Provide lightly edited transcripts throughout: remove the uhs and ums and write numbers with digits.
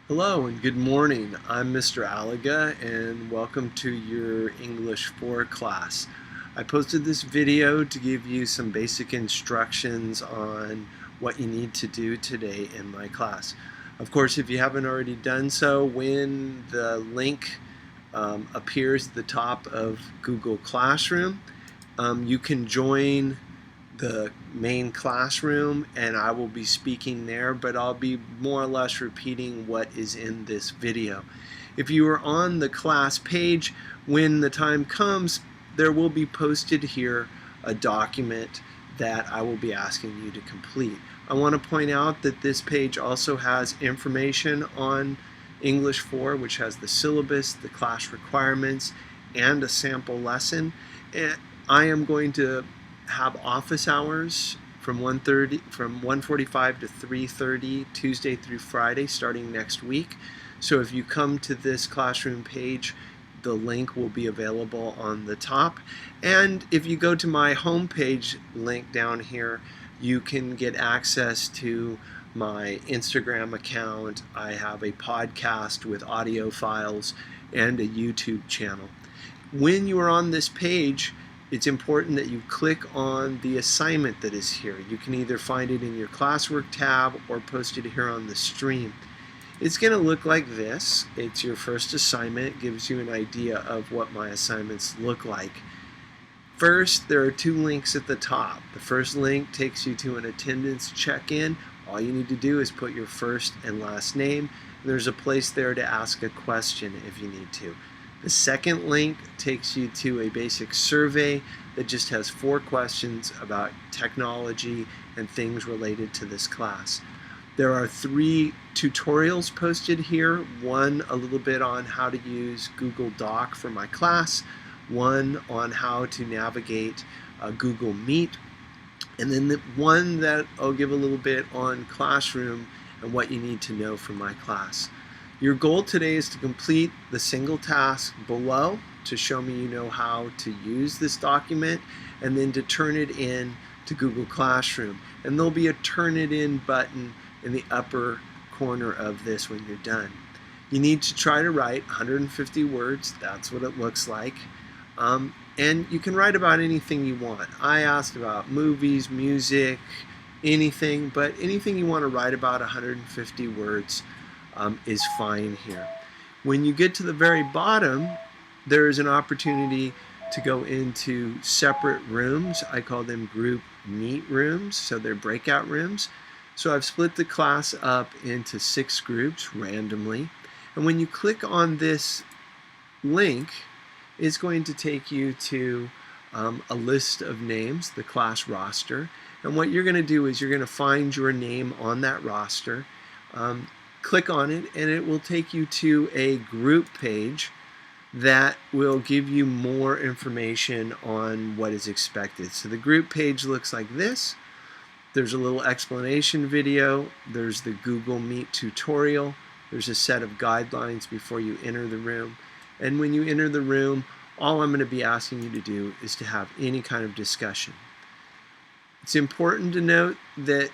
Hello and good morning. I'm Mr. Alaga and welcome to your English 4 class. I posted this video to give you some basic instructions on what you need to do today in my class. Of course, if you haven't already done so, when the link appears at the top of Google Classroom, you can join the main classroom and I will be speaking there, but I'll be more or less repeating what is in this video. If you are on the class page, when the time comes, there will be posted here a document that I will be asking you to complete. I want to point out that this page also has information on English 4, which has the syllabus, the class requirements, and a sample lesson. And I am going to have office hours from 1:45 to 3:30 Tuesday through Friday starting next week. So if you come to this classroom page, the link will be available on the top. And if you go to my homepage link down here, you can get access to my Instagram account. I have a podcast with audio files and a YouTube channel. When you are on this page, it's important that you click on the assignment that is here. You can either find it in your classwork tab or post it here on the stream. It's going to look like this. It's your first assignment. It gives you an idea of what my assignments look like. First, there are two links at the top. The first link takes you to an attendance check-in. All you need to do is put your first and last name. There's a place there to ask a question if you need to. The second link takes you to a basic survey that just has 4 questions about technology and things related to this class. There are 3 tutorials posted here, one a little bit on how to use Google Doc for my class, one on how to navigate Google Meet, and then the one that I'll give a little bit on Classroom and what you need to know for my class. Your goal today is to complete the single task below to show me you know how to use this document, and then to turn it in to Google Classroom. And there'll be a turn it in button in the upper corner of this when you're done. You need to try to write 150 words. That's what it looks like. And you can write about anything you want. I asked about movies, music, anything, but anything you want to write about 150 words is fine here. When you get to the very bottom, there is an opportunity to go into separate rooms. I call them group meet rooms, so they're breakout rooms. So I've split the class up into 6 groups randomly. And when you click on this link, it's going to take you to a list of names, the class roster. And what you're going to do is you're going to find your name on that roster. Click on it and it will take you to a group page that will give you more information on what is expected. So the group page looks like this. There's a little explanation video. There's the Google Meet tutorial. There's a set of guidelines before you enter the room. And when you enter the room, all I'm going to be asking you to do is to have any kind of discussion. It's important to note that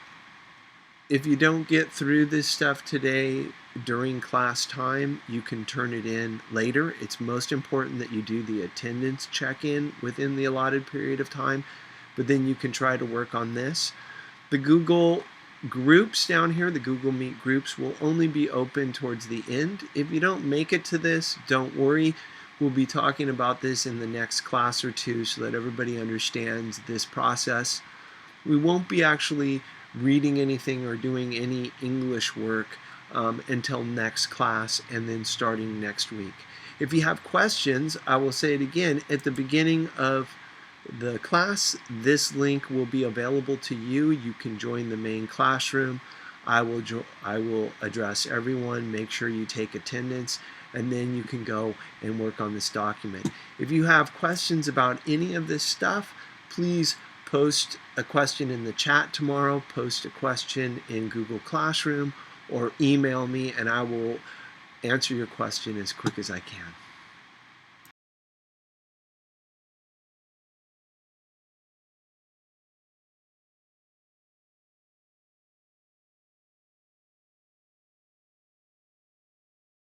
if you don't get through this stuff today during class time, you can turn it in later. It's most important that you do the attendance check-in within the allotted period of time, but then you can try to work on this. The Google groups down here, the Google Meet groups, will only be open towards the end. If you don't make it to this, don't worry. We'll be talking about this in the next class or two so that everybody understands this process. We won't be actually reading anything or doing any English work until next class and then starting next week. If you have questions, I will say it again, at the beginning of the class, this link will be available to you. You can join the main classroom. I will address everyone, make sure you take attendance, and then you can go and work on this document. If you have questions about any of this stuff, please post a question in the chat tomorrow, post a question in Google Classroom, or email me and I will answer your question as quick as I can.